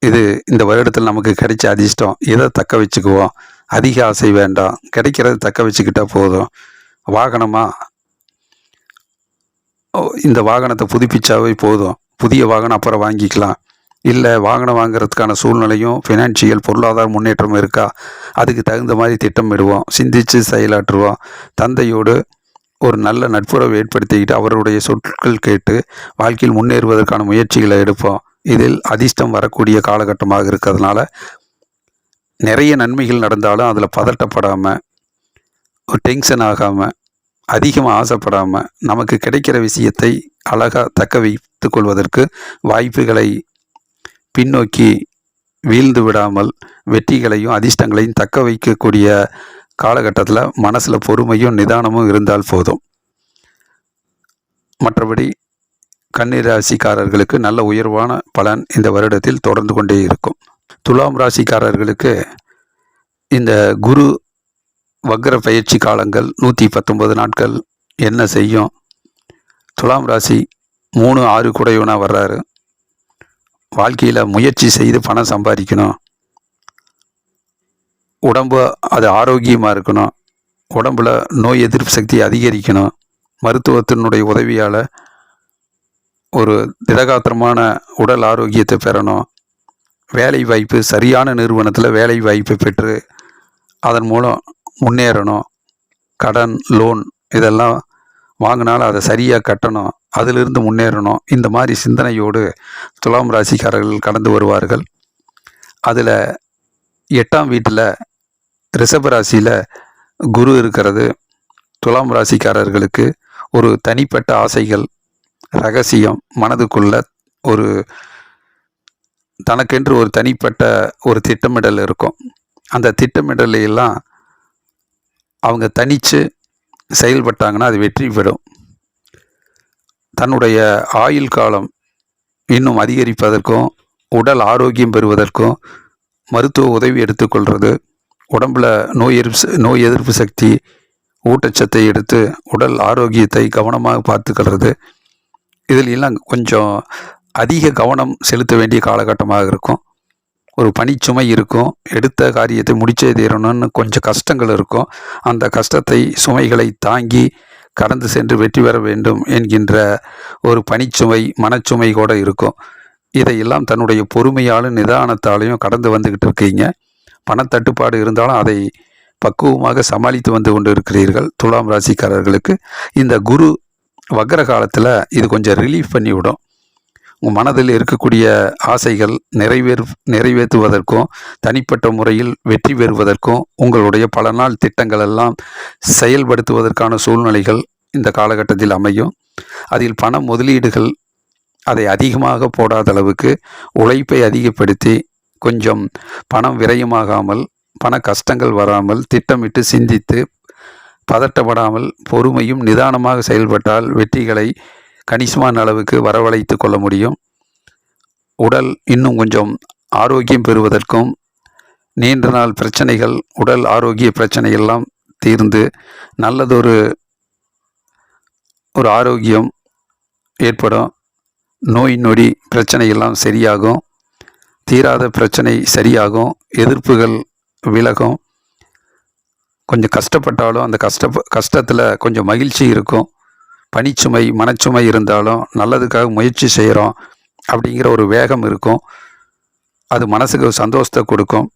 [SPEAKER 1] இது இந்த வருடத்தில் நமக்கு கிடைச்ச அதிர்ஷ்டம், இதை தக்க வச்சுக்குவோம். அதிக ஆசை வேண்டாம், கிடைக்கிறத தக்க வச்சுக்கிட்டால் போதும். வாகனமாக இந்த வாகனத்தை புதுப்பிச்சாவே போதும், புதிய வாகனம் அப்புறம் வாங்கிக்கலாம். இல்லை வாகனம் வாங்குறதுக்கான சூழ்நிலையும் ஃபினான்ஷியல் பொருளாதார முன்னேற்றம் இருக்கா, அதுக்கு தகுந்த மாதிரி திட்டமிடுவோம், சிந்தித்து செயலாற்றுவோம். தந்தையோடு ஒரு நல்ல நட்புறவு ஏற்படுத்திக்கிட்டு அவருடைய சொற்கள் கேட்டு வாழ்க்கையில் முன்னேறுவதற்கான முயற்சிகளை எடுப்போம். இதில் அதிர்ஷ்டம் வரக்கூடிய காலகட்டமாக இருக்கிறதுனால நிறைய நன்மைகள் நடந்தாலும் அதில் பதட்டப்படாமல், டென்ஷன் ஆகாமல், அதிகமாக ஆசைப்படாமல் நமக்கு கிடைக்கிற விஷயத்தை அழகாக தக்க வைத்து கொள்வதற்கு வாய்ப்புகளை பின்னோக்கி வீழ்ந்து விடாமல் வெற்றிகளையும் அதிர்ஷ்டங்களையும் தக்க வைக்கக்கூடிய காலகட்டத்தில் மனசில் பொறுமையும் நிதானமும் இருந்தால் போதும். மற்றபடி கன்னிராசிக்காரர்களுக்கு நல்ல உயர்வான பலன் இந்த வருடத்தில் தொடர்ந்து கொண்டே இருக்கும். துலாம் ராசிக்காரர்களுக்கு இந்த குரு வக்ர பயிற்சி காலங்கள் 119 நாட்கள் என்ன செய்யும்? துலாம் ராசி 3, 6 குடையவனாக வர்றாரு. வாழ்க்கையில் முயற்சி செய்து பணம் சம்பாதிக்கணும், உடம்பு அது ஆரோக்கியமாக இருக்கணும், உடம்புல நோய் எதிர்ப்பு சக்தி அதிகரிக்கணும், மருத்துவத்தினுடைய உதவியால் ஒரு திடகாத்திரமான உடல் ஆரோக்கியத்தை பெறணும், வேலை வாய்ப்பு சரியான நிறுவனத்தில் வேலை வாய்ப்பை பெற்று அதன் மூலம் முன்னேறணும், கடன் லோன் இதெல்லாம் வாங்கினாலும் அதை சரியாக கட்டணும், அதிலிருந்து முன்னேறணும். இந்த மாதிரி சிந்தனையோடு துலாம் ராசிக்காரர்கள் கடந்து வருவார்கள். அதில் 8ஆம் வீட்டில் ரிஷப ராசியில் குரு இருக்கிறது துலாம் ராசிக்காரர்களுக்கு ஒரு தனிப்பட்ட ஆசைகள், ரகசியம், மனதுக்குள்ள ஒரு தனக்கென்று ஒரு தனிப்பட்ட ஒரு திட்டமிடல் இருக்கும். அந்த திட்டமிடலையெல்லாம் அவங்க தனித்து செயல்பட்டாங்கன்னா அது வெற்றி பெறும். தன்னுடைய ஆயுள் காலம் இன்னும் அதிகரிப்பதற்கும், உடல் ஆரோக்கியம் பெறுவதற்கும் மருத்துவ உதவி எடுத்துக்கொள்வது, உடம்பில் நோய் எதிர்ப்பு சக்தி, ஊட்டச்சத்தை எடுத்து உடல் ஆரோக்கியத்தை கவனமாக பார்த்துக்கிறது, இதில் எல்லாம் கொஞ்சம் அதிக கவனம் செலுத்த வேண்டிய காலகட்டமாக இருக்கும். ஒரு பணிச்சுமை இருக்கும், எடுத்த காரியத்தை முடிச்சே தீரணும்னு கொஞ்சம் கஷ்டங்கள் இருக்கும். அந்த கஷ்டத்தை சுமைகளை தாங்கி கடந்து சென்று வெற்றி பெற வேண்டும் என்கின்ற ஒரு பணிச்சுமை, மனச்சுமை கூட இருக்கும். இதையெல்லாம் தன்னுடைய பொறுமையாலும் நிதானத்தாலையும் கடந்து வந்துக்கிட்டு இருக்கீங்க. பணத்தட்டுப்பாடு இருந்தாலும் அதை பக்குவமாக சமாளித்து வந்து கொண்டு இருக்கிறீர்கள். துலாம் ராசிக்காரர்களுக்கு இந்த குரு வக்ர காலத்தில் இது கொஞ்சம் ரிலீஃப் பண்ணிவிடும். உங்கள் மனதில் இருக்கக்கூடிய ஆசைகள் நிறைவேற்றுவதற்கும், தனிப்பட்ட முறையில் வெற்றி பெறுவதற்கும், உங்களுடைய பல நாள் திட்டங்கள் எல்லாம் செயல்படுத்துவதற்கான சூழ்நிலைகள் இந்த காலகட்டத்தில் அமையும். அதில் பண முதலீடுகள் அதை அதிகமாக போடாத அளவுக்கு உழைப்பை அதிகப்படுத்தி கொஞ்சம் பணம் விரயமாகாமல், பண கஷ்டங்கள் வராமல் திட்டமிட்டு சிந்தித்து பதட்டப்படாமல் பொறுமையும் நிதானமாக செயல்பட்டால் வெற்றிகளை கணிசமான அளவுக்கு வரவழைத்து கொள்ள முடியும். உடல் இன்னும் கொஞ்சம் ஆரோக்கியம் பெறுவதற்கும், நீண்ட நாள் பிரச்சனைகள், உடல் ஆரோக்கிய பிரச்சனை எல்லாம் தீர்ந்து நல்லதொரு ஆரோக்கியம் ஏற்படும். நோய் நொடி பிரச்சனை எல்லாம் சரியாகும், தீராத பிரச்சனை சரியாகும், எதிர்ப்புகள் விலகும். கொஞ்சம் கஷ்டப்பட்டாலும் அந்த கஷ்டத்தில் கொஞ்சம் மகிழ்ச்சி இருக்கும். பணிச்சுமை, மனச்சுமை இருந்தாலும் நல்லதுக்காக முயற்சி செய்கிறோம் அப்படிங்கிற ஒரு வேகம் இருக்கும். அது மனசுக்கு சந்தோஷத்தை கொடுக்கும்.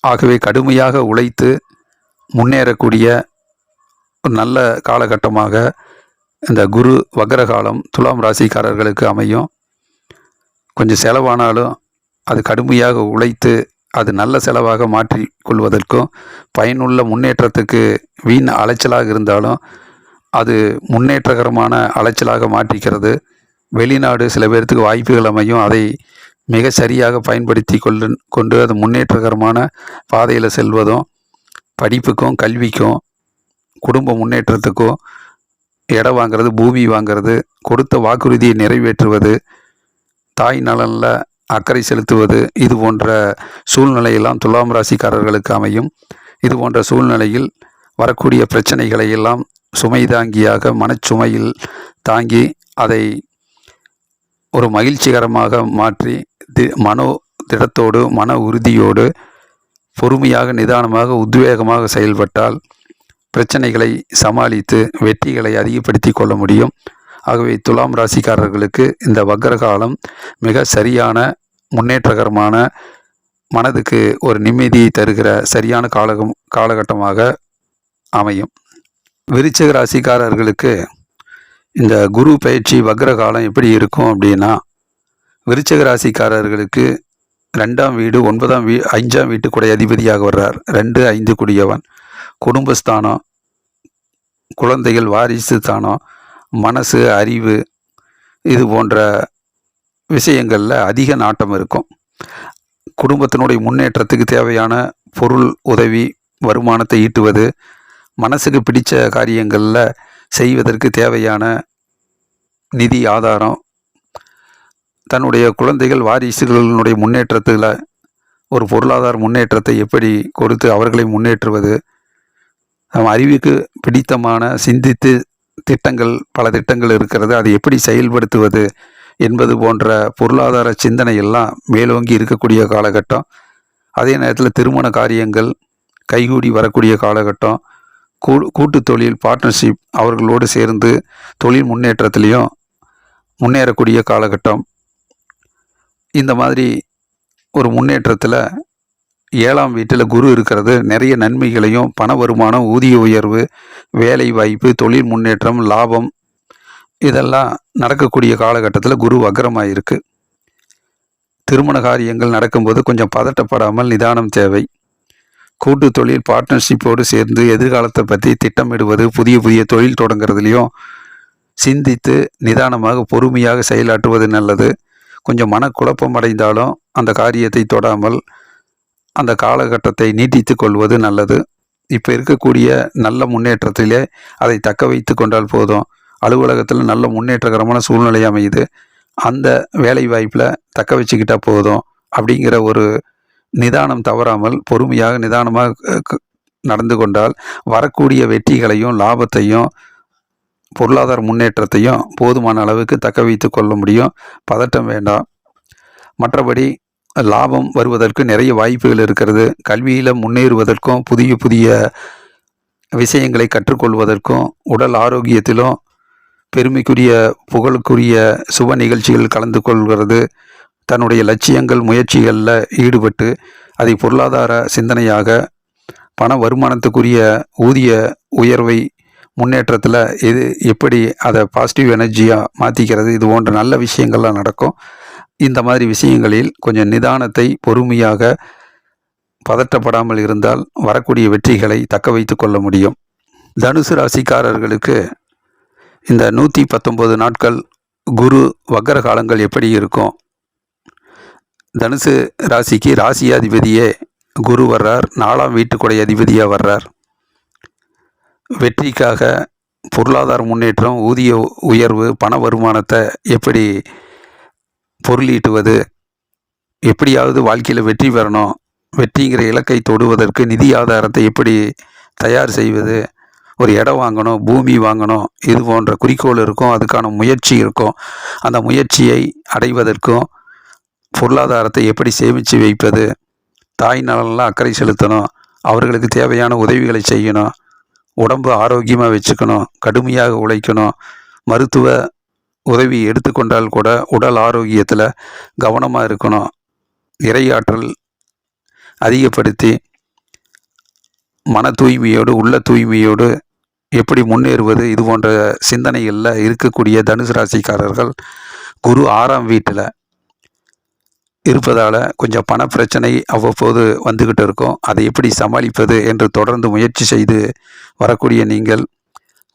[SPEAKER 1] ஆகவே கடுமையாக உழைத்து முன்னேறக்கூடிய ஒரு நல்ல காலகட்டமாக இந்த குரு வக்ரகாலம் துலாம் ராசிக்காரர்களுக்கு அமையும். கொஞ்சம் செலவானாலும் அது கடுமையாக உழைத்து அது நல்ல செலவாக மாற்றி கொள்வதற்கும், பயனுள்ள முன்னேற்றத்துக்கு வீண் அலைச்சலாக இருந்தாலும் அது முன்னேற்றகரமான அலைச்சலாக மாற்றிக்கிறது. வெளிநாடு சில பேர்த்துக்கு வாய்ப்புகள் அமையும். அதை மிக சரியாக பயன்படுத்தி கொண்டு அது முன்னேற்றகரமான பாதையில் செல்வதும், படிப்புக்கும் கல்விக்கும் குடும்ப முன்னேற்றத்துக்கும் இடம் வாங்கிறது, பூமி வாங்கிறது, கொடுத்த வாக்குறுதியை நிறைவேற்றுவது, தாய் நலனில் அக்கறை செலுத்துவது, இது போன்ற சூழ்நிலையெல்லாம் துலாம் ராசிக்காரர்களுக்கு அமையும். இது போன்ற சூழ்நிலையில் வரக்கூடிய பிரச்சனைகளை எல்லாம் சுமை தாங்கியாக மனச்சுமையில் தாங்கி அதை ஒரு மகிழ்ச்சிகரமாக மாற்றி மனோ திடத்தோடு, மன உறுதியோடு, பொறுமையாக, நிதானமாக, உத்வேகமாக செயல்பட்டால் பிரச்சனைகளை சமாளித்து வெற்றிகளை அதிகப்படுத்தி கொள்ள முடியும். ஆகவே துலாம் ராசிக்காரர்களுக்கு இந்த வக்ரகாலம் மிக சரியான, முன்னேற்றகரமான, மனதுக்கு ஒரு நிம்மதியை தருகிற சரியான காலகட்டமாக அமையும். விருச்சிக ராசிக்காரர்களுக்கு இந்த குரு பயிற்சி வக்ரகாலம் எப்படி இருக்கும் அப்படின்னா, விருச்சிக ராசிக்காரர்களுக்கு 2ஆம் வீடு, 9ஆம் 5ஆம் வீட்டுக்குடைய அதிபதியாக வர்றார். 2, 5 குடியவன். குடும்பஸ்தானம், குழந்தைகள், வாரிசு ஸ்தானம், மனசு, அறிவு, இது போன்ற விஷயங்களில் அதிக நாட்டம் இருக்கும். குடும்பத்தினுடைய முன்னேற்றத்துக்கு தேவையான பொருள் உதவி, வருமானத்தை ஈட்டுவது, மனசுக்கு பிடித்த காரியங்களில் செய்வதற்கு தேவையான நிதி ஆதாரம், தன்னுடைய குழந்தைகள், வாரிசுகளினுடைய முன்னேற்றத்தில் ஒரு பொருளாதார முன்னேற்றத்தை எப்படி கொடுத்து அவர்களை முன்னேற்றுவது, நம்ம அறிவுக்கு பிடித்தமான சிந்தித்து பல திட்டங்கள் இருக்கிறது. அதை எப்படி செயல்படுத்துவது என்பது போன்ற பொருளாதார சிந்தனை எல்லாம் மேலோங்கி இருக்கக்கூடிய காலகட்டம். அதே நேரத்தில் திருமண காரியங்கள் கைகூடி வரக்கூடிய காலகட்டம். கூட்டு தொழில் பார்ட்னர்ஷிப் அவர்களோடு சேர்ந்து தொழில் முன்னேற்றத்திலையும் முன்னேறக்கூடிய காலகட்டம். இந்த மாதிரி ஒரு முன்னேற்றத்தில் 7ஆம் வீட்டில் குரு இருக்கிறது நிறைய நன்மைகளையும், பண வருமானம், ஊதிய உயர்வு, வேலை வாய்ப்பு, தொழில் முன்னேற்றம், லாபம் இதெல்லாம் நடக்கக்கூடிய காலகட்டத்தில் குரு வக்ரமாக இருக்குது. திருமண காரியங்கள் நடக்கும்போது கொஞ்சம் பதட்டப்படாமல் நிதானம் தேவை. கூட்டு தொழில் பார்ட்னர்ஷிப்போடு சேர்ந்து எதிர்காலத்தை பற்றி திட்டமிடுவது, புதிய புதிய தொழில் தொடங்குறதுலையும் சிந்தித்து நிதானமாக பொறுமையாக செயலாற்றுவது நல்லது. கொஞ்சம் மனக்குழப்பம் அடைந்தாலும் அந்த காரியத்தை தொடாமல் அந்த காலகட்டத்தை நீட்டித்து கொள்வது நல்லது. இப்போ இருக்கக்கூடிய நல்ல முன்னேற்றத்திலே அதை தக்க வைத்து கொண்டால் போதும். அலுவலகத்தில் நல்ல முன்னேற்றகரமான சூழ்நிலை அமையுது. அந்த வேலை வாய்ப்பில் தக்க வச்சுக்கிட்டால் போதும் அப்படிங்கிற ஒரு நிதானம் தவறாமல் பொறுமையாக நிதானமாக நடந்து கொண்டால் வரக்கூடிய வெற்றிகளையும் லாபத்தையும் பொருளாதார முன்னேற்றத்தையும் போதுமான அளவுக்கு தக்க வைத்து கொள்ள முடியும். பதட்டம் வேண்டாம். மற்றபடி லாபம் வருவதற்கு நிறைய வாய்ப்புகள் இருக்கிறது. கல்வியில் முன்னேறுவதற்கும் புதிய புதிய விஷயங்களை கற்றுக்கொள்வதற்கும் உடல் ஆரோக்கியத்திலும் பெருமைக்குரிய புகழுக்குரிய சுப நிகழ்ச்சிகள் கலந்து கொள்கிறது. தன்னுடைய லட்சியங்கள் முயற்சிகளில் ஈடுபட்டு அதை பொருளாதார சிந்தனையாக பண வருமானத்துக்குரிய ஊதிய உயர்வை முன்னேற்றத்தில் இது எப்படி அதை பாசிட்டிவ் எனர்ஜியாக மாற்றிக்கிறது, இது போன்ற நல்ல விஷயங்கள்லாம் நடக்கும். இந்த மாதிரி விஷயங்களில் கொஞ்சம் நிதானத்தை பொறுமையாக பதட்டப்படாமல் இருந்தால் வரக்கூடிய வெற்றிகளை தக்க வைத்து கொள்ள முடியும். தனுசு ராசிக்காரர்களுக்கு இந்த 119 நாட்கள் குரு வக்கர காலங்கள் எப்படி இருக்கும்? தனுசு ராசிக்கு ராசியாதிபதியே குரு வர்றார், 4ஆம் வீட்டுக்குடைய அதிபதியாக வர்றார். வெற்றிக்காக பொருளாதார முன்னேற்றம், ஊதிய உயர்வு, பண வருமானத்தை எப்படி பொருளீட்டுவது, எப்படியாவது வாழ்க்கையில் வெற்றி பெறணும், வெற்றிங்கிற இலக்கை தொடுவதற்கு நிதி ஆதாரத்தை எப்படி தயார் செய்வது, ஒரு இடம் வாங்கணும், பூமி வாங்கணும், இது போன்ற குறிக்கோள் இருக்கும். அதுக்கான முயற்சி இருக்கும். அந்த முயற்சியை அடைவதற்கும் பொருளாதாரத்தை எப்படி சேமித்து வைப்பது, தாய் நலன்லாம் அக்கறை செலுத்தணும், அவர்களுக்கு தேவையான உதவிகளை செய்யணும், உடம்பு ஆரோக்கியமாக வச்சுக்கணும், கடுமையாக உழைக்கணும், மருத்துவ உதவி எடுத்துக்கொண்டால் கூட உடல் ஆரோக்கியத்தில் கவனமாக இருக்கணும், இறையாற்றல் அதிகப்படுத்தி மன தூய்மையோடு உள்ள தூய்மையோடு எப்படி முன்னேறுவது, இது போன்ற சிந்தனைகளில் இருக்கக்கூடிய தனுசு ராசிக்காரர்கள் குரு 6ஆம் வீட்டில் இருப்பதால் கொஞ்சம் பண பிரச்சனை அவ்வப்போது வந்துக்கிட்டு இருக்கும். அதை எப்படி சமாளிப்பது என்று தொடர்ந்து முயற்சி செய்து வரக்கூடிய நீங்கள்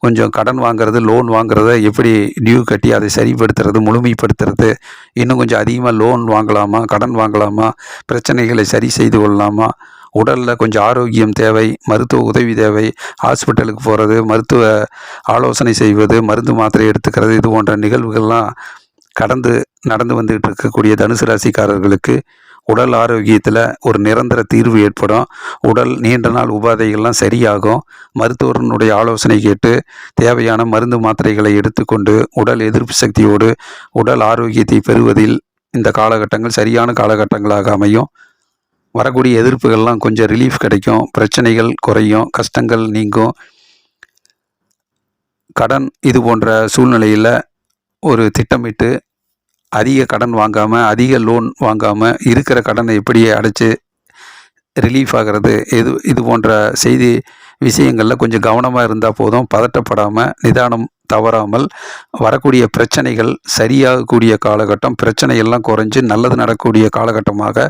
[SPEAKER 1] கொஞ்சம் கடன் வாங்கிறது, லோன் வாங்குறத எப்படி டியூ கட்டி அதை சரிப்படுத்துறது, முழுமைப்படுத்துறது, இன்னும் கொஞ்சம் அதிகமாக லோன் வாங்கலாமா, கடன் வாங்கலாமா, பிரச்சனைகளை சரி செய்து கொள்ளலாமா, உடலில் கொஞ்சம் ஆரோக்கியம் தேவை, மருத்துவ உதவி தேவை, ஹாஸ்பிட்டலுக்கு போகிறது, மருத்துவ ஆலோசனை செய்வது, மருந்து மாத்திரை எடுத்துக்கிறது, இது போன்ற நிகழ்வுகள்லாம் நடந்து வந்துகிட்டு இருக்கக்கூடிய தனுசு ராசிக்காரர்களுக்கு உடல் ஆரோக்கியத்தில் ஒரு நிரந்தர தீர்வு ஏற்படும். உடல் நீண்ட நாள் உபாதைகள்லாம் சரியாகும். மருத்துவர்களுடைய ஆலோசனை கேட்டு தேவையான மருந்து மாத்திரைகளை எடுத்துக்கொண்டு உடல் எதிர்ப்பு சக்தியோடு உடல் ஆரோக்கியத்தை பெறுவதில் இந்த காலகட்டங்கள் சரியான காலகட்டங்களாக அமையும். வரக்கூடிய எதிர்ப்புகள்லாம் கொஞ்சம் ரிலீஃப் கிடைக்கும், பிரச்சனைகள் குறையும், கஷ்டங்கள் நீங்கும். கடன் இது போன்ற சூழ்நிலையில் ஒரு திட்டமிட்டு அதிக கடன் வாங்காமல், அதிக லோன் வாங்காமல் இருக்கிற கடனை எப்படி அடைச்சி ரிலீஃப் ஆகிறது, இது போன்ற விஷயங்களில் கொஞ்சம் கவனமாக இருந்தால் போதும். பதட்டப்படாமல் நிதானம் தவறாமல் வரக்கூடிய பிரச்சனைகள் சரியாகக்கூடிய காலகட்டம், பிரச்சனையெல்லாம் குறைஞ்சு நல்லது நடக்கக்கூடிய காலகட்டமாக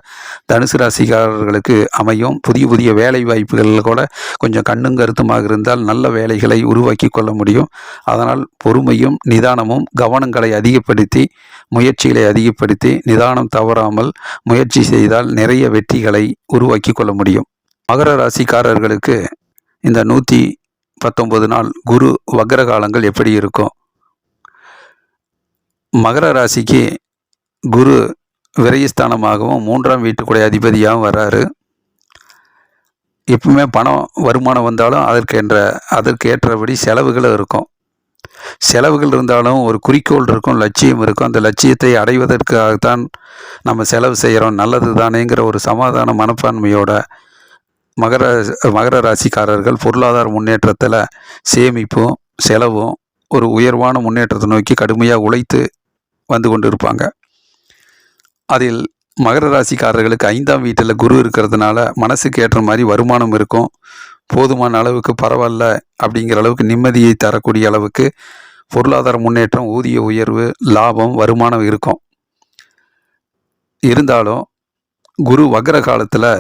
[SPEAKER 1] தனுசு ராசிக்காரர்களுக்கு அமையும். புதிய புதிய வேலை வாய்ப்புகளில் கூட கொஞ்சம் கண்ணும் கருத்துமாக இருந்தால் நல்ல வேலைகளை உருவாக்கி கொள்ள முடியும். அதனால் பொறுமையும் நிதானமும் கவனங்களை அதிகப்படுத்தி முயற்சிகளை அதிகப்படுத்தி நிதானம் தவறாமல் முயற்சி செய்தால் நிறைய வெற்றிகளை உருவாக்கி கொள்ள முடியும். மகர ராசிக்காரர்களுக்கு இந்த 119 நாள் குரு வக்ர காலங்கள் எப்படி இருக்கும்? மகர ராசிக்கு குரு விரயஸ்தானமாகவும் 3ஆம் வீட்டுக்குடைய அதிபதியாகவும் வர்றாரு. எப்பவுமே பணம் வருமானம் வந்தாலும் அதற்கு ஏற்றபடி செலவுகளும் இருக்கும். செலவுகள் இருந்தாலும் ஒரு குறிக்கோள் இருக்கும், லட்சியம் இருக்கும். அந்த லட்சியத்தை அடைவதற்காகத்தான் நம்ம செலவு செய்கிறோம், நல்லது தானேங்கிற ஒரு சமாதான மனப்பான்மையோட மகர மகர ராசிக்காரர்கள் பொருளாதார முன்னேற்றத்தில் சேமிப்பும் செலவும் ஒரு உயர்வான முன்னேற்றத்தை நோக்கி கடுமையாக உழைத்து வந்து கொண்டு இருப்பாங்க. அதில் மகர ராசிக்காரர்களுக்கு 5ஆம் வீட்டில் குரு இருக்கிறதுனால மனசுக்கு ஏற்ற மாதிரி வருமானம் இருக்கும். போதுமான அளவுக்கு பரவாயில்ல அப்படிங்கிற அளவுக்கு நிம்மதியை தரக்கூடிய அளவுக்கு பொருளாதார முன்னேற்றம், ஊதிய உயர்வு, லாபம், வருமானம் இருக்கும். இருந்தாலும் குரு வக்ர காலத்தில்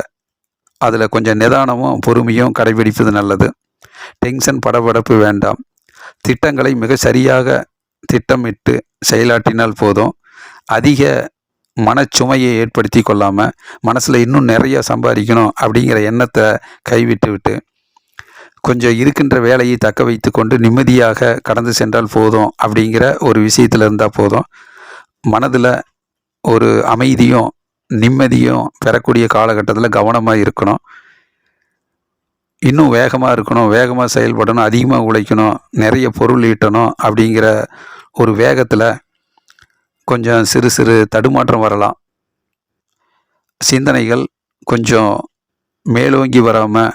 [SPEAKER 1] அதில் கொஞ்சம் நிதானமும் பொறுமையும் கடைபிடிப்பது நல்லது. டென்ஷன், படபடப்பு வேண்டாம். திட்டங்களை மிக சரியாக திட்டமிட்டு செயலாற்றினால் போதும். அதிக மனச்சுமையை ஏற்படுத்தி கொள்ளாமல் மனசில் இன்னும் நிறையா சம்பாதிக்கணும் அப்படிங்கிற எண்ணத்தை கைவிட்டு கொஞ்சம் இருக்கின்ற வேலையை தக்க வைத்து கொண்டு நிம்மதியாக கடந்து சென்றால் போதும் அப்படிங்கிற ஒரு விஷயத்தில் இருந்தால் போதும். மனதில் ஒரு அமைதியும் நிம்மதியும் பெறக்கூடிய காலகட்டத்தில் கவனமாக இருக்கணும். இன்னும் வேகமாக இருக்கணும், வேகமாக செயல்படணும், அதிகமாக உழைக்கணும், நிறைய பொருள் ஈட்டணும் அப்படிங்கிற ஒரு வேகத்தில் கொஞ்சம் சிறு சிறு தடுமாற்றம் வரலாம். சிந்தனைகள் கொஞ்சம் மேலோங்கி வராமல்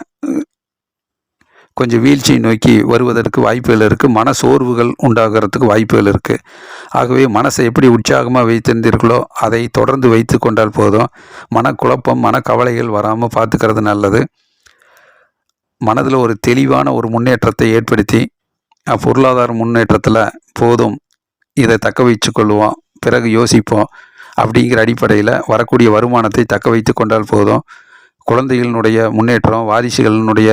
[SPEAKER 1] கொஞ்சம் வீழ்ச்சியை நோக்கி வருவதற்கு வாய்ப்புகள் இருக்குது. மன சோர்வுகள் உண்டாகிறதுக்கு வாய்ப்புகள் இருக்குது. ஆகவே மனசை எப்படி உற்சாகமாக வைத்திருந்தீர்களோ அதை தொடர்ந்து வைத்து கொண்டால் போதும். மனக்குழப்பம், மனக்கவலைகள் வராமல் பார்த்துக்கிறது நல்லது. மனதில் ஒரு தெளிவான ஒரு முன்னேற்றத்தை ஏற்படுத்தி பொருளாதார முன்னேற்றத்தில் போதும், இதை தக்க வைத்து கொள்வோம், பிறகு யோசிப்போம் அப்படிங்கிற அடிப்படையில் வரக்கூடிய வருமானத்தை தக்க வைத்து கொண்டால் போதும். குழந்தைகளினுடைய முன்னேற்றம், வாரிசுகளினுடைய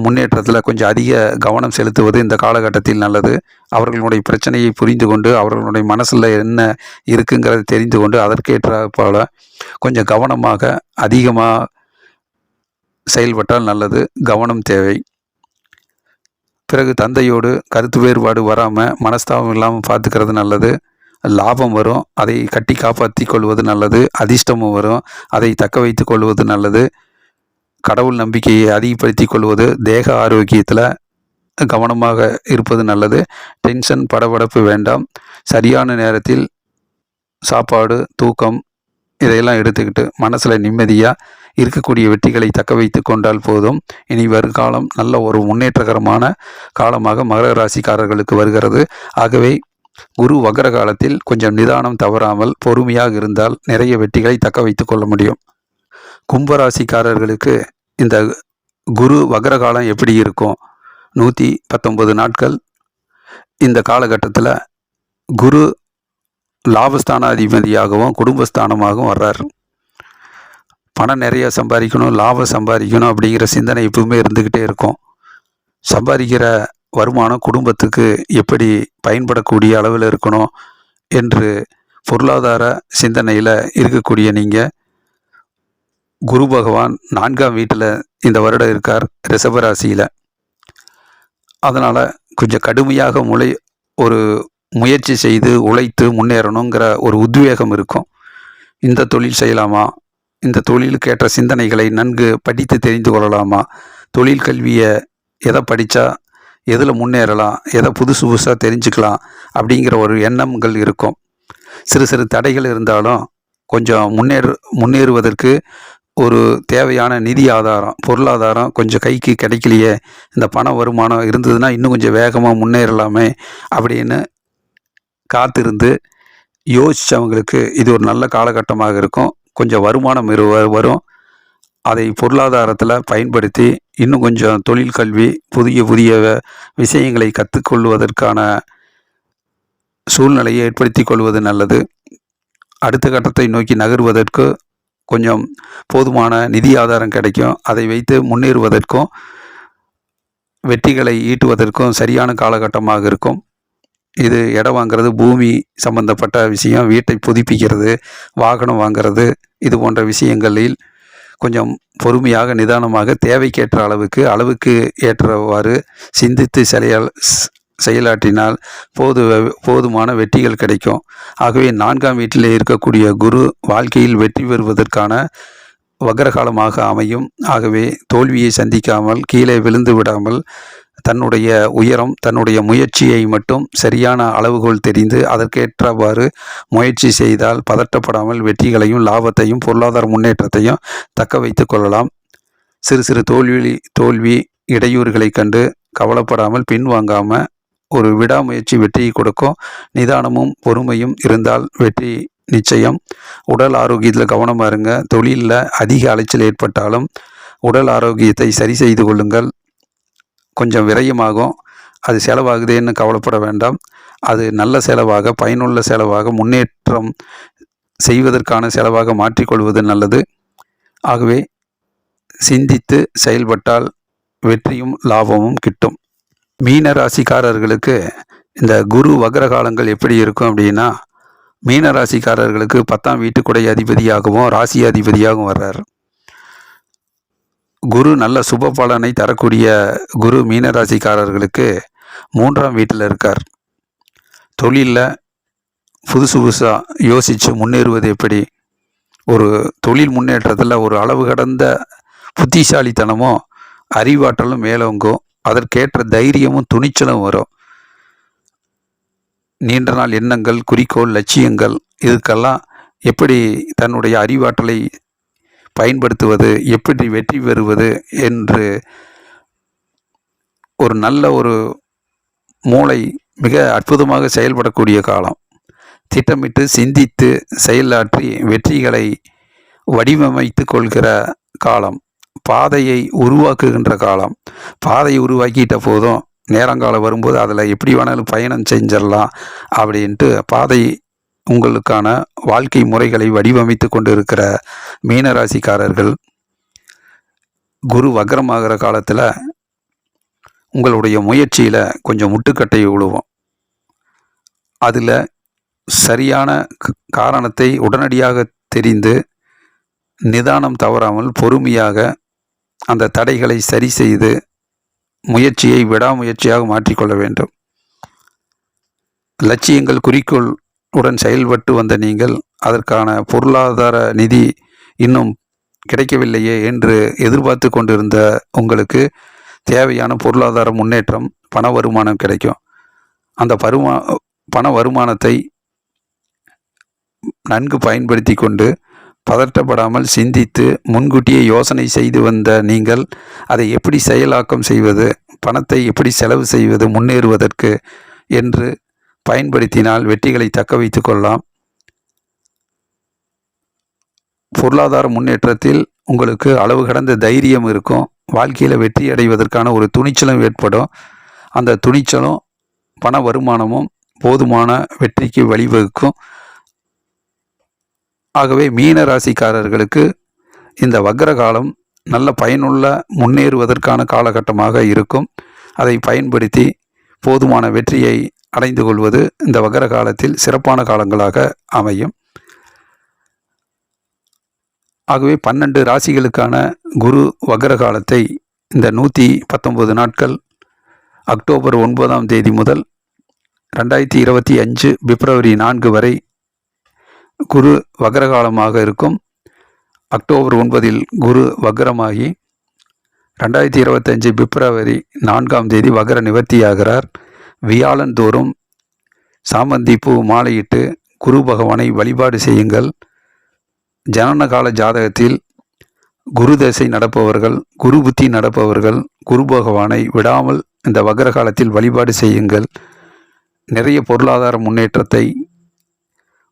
[SPEAKER 1] முன்னேற்றத்தில் கொஞ்சம் அதிக கவனம் செலுத்துவது இந்த காலகட்டத்தில் நல்லது. அவர்களுடைய பிரச்சனையை புரிந்து கொண்டு அவர்களுடைய மனசில் என்ன இருக்குங்கிறத தெரிந்து கொண்டு அதற்கேற்ற போல கொஞ்சம் கவனமாக அதிகமாக செயல்பட்டால் நல்லது. கவனம் தேவை. பிறகு தந்தையோடு கருத்து வேறுபாடு வராமல் மனஸ்தாபம் இல்லாமல் பார்த்துக்கிறது நல்லது. லாபம் வரும், அதை கட்டி காப்பாற்றி கொள்வது நல்லது. அதிர்ஷ்டமும் வரும், அதை தக்க வைத்து கொள்வது நல்லது. கடவுள் நம்பிக்கையை அதிகப்படுத்தி கொள்வது, தேக ஆரோக்கியத்தில் கவனமாக இருப்பது நல்லது. டென்ஷன், படபடப்பு வேண்டாம். சரியான நேரத்தில் சாப்பாடு, தூக்கம் இதையெல்லாம் எடுத்துக்கிட்டு மனசில் நிம்மதியாக இருக்கக்கூடிய வெற்றிகளை தக்க வைத்து கொண்டால் போதும். இனி வருகாலம் நல்ல ஒரு முன்னேற்றகரமான காலமாக மகர ராசிக்காரர்களுக்கு வருகிறது. ஆகவே குரு வக்ர காலத்தில் கொஞ்சம் நிதானம் தவறாமல் பொறுமையாக இருந்தால் நிறைய வெற்றிகளை தக்க வைத்து கொள்ள முடியும். கும்பராசிக்காரர்களுக்கு இந்த குரு வக்ர காலம் எப்படி இருக்கும்? 119 நாட்கள். இந்த காலகட்டத்தில் குரு லாபஸ்தானாதிபதியாகவும் குடும்பஸ்தானமாகவும் வர்றார். பணம் நிறையா சம்பாதிக்கணும், லாபம் சம்பாதிக்கணும் அப்படிங்கிற சிந்தனை எப்பவுமே இருந்துக்கிட்டே இருக்கும். சம்பாதிக்கிற வருமானம் குடும்பத்துக்கு எப்படி பயன்படக்கூடிய அளவில் இருக்கணும் என்று பொருளாதார சிந்தனையில் இருக்கக்கூடிய நீங்கள், குரு பகவான் 4ஆம் வீட்டில் இந்த வருடம் இருக்கார், ரிஷபராசியில். அதனால் கொஞ்சம் கடுமையாக ஒரு முயற்சி செய்து உழைத்து முன்னேறணுங்கிற ஒரு உத்வேகம் இருக்கும். இந்த தொழில் செய்யலாமா, இந்த தொழிலுக்கு ஏற்ற சிந்தனைகளை நன்கு படித்து தெரிந்து கொள்ளலாமா, தொழில் கல்வியை எதை படித்தா எதில் முன்னேறலாம், எதை புதுசாக தெரிஞ்சுக்கலாம் அப்படிங்கிற ஒரு எண்ணங்கள் இருக்கும். சிறு சிறு தடைகள் இருந்தாலும் கொஞ்சம் முன்னேறுவதற்கு ஒரு தேவையான நிதி ஆதாரம், பொருளாதாரம் கொஞ்சம் கைக்கு கிடைக்கலையே, இந்த பண வருமானம் இருந்ததுன்னா இன்னும் கொஞ்சம் வேகமாக முன்னேறலாமே அப்படின்னு காத்திருந்து யோசித்தவங்களுக்கு இது ஒரு நல்ல காலகட்டமாக இருக்கும். கொஞ்சம் வருமானம் வரும். அதை பொருளாதாரத்தில் பயன்படுத்தி இன்னும் கொஞ்சம் தொழில் கல்வி, புதிய புதிய விஷயங்களை கற்றுக்கொள்வதற்கான சூழ்நிலையை ஏற்படுத்தி கொள்வது நல்லது. அடுத்த கட்டத்தை நோக்கி நகர்வதற்கு கொஞ்சம் போதுமான நிதி ஆதாரம் கிடைக்கும். அதை வைத்து முன்னேறுவதற்கும் வெற்றிகளை ஈட்டுவதற்கும் சரியான காலகட்டமாக இருக்கும். இது இடம் வாங்கிறது, பூமி சம்பந்தப்பட்ட விஷயம், வீட்டை புதுப்பிக்கிறது, வாகனம் வாங்கிறது, இது போன்ற விஷயங்களில் கொஞ்சம் பொறுமையாக நிதானமாக தேவைக்கேற்ற அளவுக்கு ஏற்றவாறு சிந்தித்து செயலாற்றினால் போதுமான வெற்றிகள் கிடைக்கும். ஆகவே 4ஆம் வீட்டில் இருக்கக்கூடிய குரு வாழ்க்கையில் வெற்றி பெறுவதற்கான வக்ரகாலமாக அமையும். ஆகவே தோல்வியை சந்திக்காமல் கீழே விழுந்து விடாமல் தன்னுடைய உயரம், தன்னுடைய முயற்சியை மட்டும் சரியான அளவுகோல் தெரிந்து அதற்கேற்றவாறு முயற்சி செய்தால் பதட்டப்படாமல் வெற்றிகளையும் லாபத்தையும் பொருளாதார முன்னேற்றத்தையும் தக்க வைத்து கொள்ளலாம். சிறு சிறு தோல்வி இடையூறுகளை கண்டு கவலைப்படாமல் பின்வாங்காமல் ஒரு விடாமுயற்சி வெற்றியை கொடுக்கும். நிதானமும் பொறுமையும் இருந்தால் வெற்றி நிச்சயம். உடல் ஆரோக்கியத்தில் கவனமாக இருங்க. தொழிலில் அதிக அலைச்சல் ஏற்பட்டாலும் உடல் ஆரோக்கியத்தை சரி செய்து கொள்ளுங்கள். கொஞ்சம் விரயமாகும், அது செலவாகுதேன்னு கவலைப்பட வேண்டாம். அது நல்ல செலவாக, பயனுள்ள செலவாக, முன்னேற்றம் செய்வதற்கான செலவாக மாற்றிக்கொள்வது நல்லது. ஆகவே சிந்தித்து செயல்பட்டால் வெற்றியும் லாபமும் கிட்டும். மீன ராசிக்காரர்களுக்கு இந்த குரு வக்ரகாலங்கள் எப்படி இருக்கும் அப்படின்னா, மீன ராசிக்காரர்களுக்கு 10ஆம் வீட்டுக்குடைய அதிபதியாகவும் ராசி அதிபதியாகவும் வர்றார். குரு நல்ல சுப பலனை தரக்கூடிய குரு மீனராசிக்காரர்களுக்கு 3ஆம் வீட்டில் இருக்கார். தொழிலில் புதுசாக யோசித்து முன்னேறுவது எப்படி, ஒரு தொழில் முன்னேற்றத்தில் ஒரு அளவு கடந்த புத்திசாலித்தனமும் அறிவாற்றலும் மேலோங்கும். அதற்கேற்ற தைரியமும் துணிச்சலும் வரும். நீண்ட நாள் எண்ணங்கள், குறிக்கோள், லட்சியங்கள் இதுக்கெல்லாம் எப்படி தன்னுடைய அறிவாற்றலை பயன்படுத்துவது, எப்படி வெற்றி பெறுவது என்று ஒரு நல்ல ஒரு மூளை மிக அற்புதமாக செயல்படக்கூடிய காலம். திட்டமிட்டு சிந்தித்து செயலாற்றி வெற்றிகளை வடிவமைத்து கொள்கிற காலம். பாதையை உருவாக்குகின்ற காலம். பாதையை உருவாக்கிட்ட போதும் நேரங்காலம் வரும்போது அதில் எப்படி வேணாலும் பயணம் செஞ்சிடலாம் அப்படின்ட்டு பாதை உங்களுக்கான வாழ்க்கை முறைகளை வடிவமைத்து கொண்டு இருக்கிற மீனராசிக்காரர்கள் குரு வக்ரமாகிற காலத்தில் உங்களுடைய முயற்சியில் கொஞ்சம் முட்டுக்கட்டையை விழுவோம். அதில் சரியான காரணத்தை உடனடியாக தெரிந்து நிதானம் தவறாமல் பொறுமையாக அந்த தடைகளை சரி செய்து முயற்சியை விடாமுயற்சியாக மாற்றிக்கொள்ள வேண்டும். லட்சியங்கள், குறிக்கோள் உடன் செயல்பட்டு வந்த நீங்கள் அதற்கான பொருளாதார நிதி இன்னும் கிடைக்கவில்லையே என்று எதிர்பார்த்து கொண்டிருந்த உங்களுக்கு தேவையான பொருளாதார முன்னேற்றம், பண வருமானம் கிடைக்கும். அந்த பண வருமானத்தை நன்கு பயன்படுத்தி கொண்டு பதட்டப்படாமல் சிந்தித்து முன்கூட்டியே யோசனை செய்து வந்த நீங்கள் அதை எப்படி செயலாக்கம் செய்வது, பணத்தை எப்படி செலவு செய்வது முன்னேறுவதற்கு என்று பயன்படுத்தினால் வெற்றிகளை தக்க வைத்து கொள்ளலாம். பொருளாதார முன்னேற்றத்தில் உங்களுக்கு அளவு கடந்த தைரியம் இருக்கும். வாழ்க்கையில் வெற்றி அடைவதற்கான ஒரு துணிச்சலும் ஏற்படும். அந்த துணிச்சலும் பண வருமானமும் போதுமான வெற்றிக்கு வழிவகுக்கும். ஆகவே மீன ராசிக்காரர்களுக்கு இந்த வக்ரகாலம் நல்ல பயனுள்ள முன்னேறுவதற்கான காலகட்டமாக இருக்கும். அதை பயன்படுத்தி போதுமான வெற்றியை அடைந்து கொள்வது இந்த வக்ர காலத்தில் சிறப்பான காலங்களாக அமையும். ஆகவே 12 ராசிகளுக்கான குரு வக்ர காலத்தை இந்த 119 நாட்கள் அக்டோபர் 9ஆம் தேதி முதல் 2025 பிப்ரவரி 4 வரை குரு வக்ரகாலமாக இருக்கும். அக்டோபர் 9இல் குரு வக்ரமாகி 2025 பிப்ரவரி 4ஆம் தேதி வக்ர நிவர்த்தியாகிறார். வியாழன் தோறும் சாமந்தி பூ மாலையிட்டு குரு பகவானை வழிபாடு செய்யுங்கள். ஜனனகால ஜாதகத்தில் குரு தசை நடப்பவர்கள், குரு புத்தி நடப்பவர்கள் குரு பகவானை விடாமல் இந்த வக்ர காலத்தில் வழிபாடு செய்யுங்கள். நிறைய பொருளாதார முன்னேற்றத்தை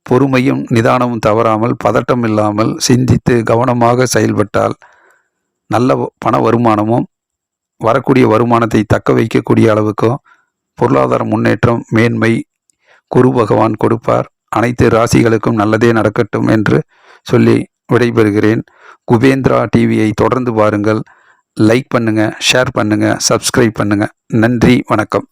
[SPEAKER 1] பொறுமையும் நிதானமும் தவறாமல் பதட்டம் இல்லாமல் சிந்தித்து கவனமாக செயல்பட்டால் நல்ல பண வருமானமும் வரக்கூடிய வருமானத்தை தக்க வைக்கக்கூடிய அளவுக்கும் பொருளாதார முன்னேற்றம், மேன்மை குரு பகவான் கொடுப்பார். அனைத்து ராசிகளுக்கும் நல்லதே நடக்கட்டும் என்று சொல்லி விடைபெறுகிறேன். குபேந்திரா டிவியை தொடர்ந்து பாருங்கள். லைக் பண்ணுங்கள், ஷேர் பண்ணுங்கள், சப்ஸ்கிரைப் பண்ணுங்கள். நன்றி, வணக்கம்.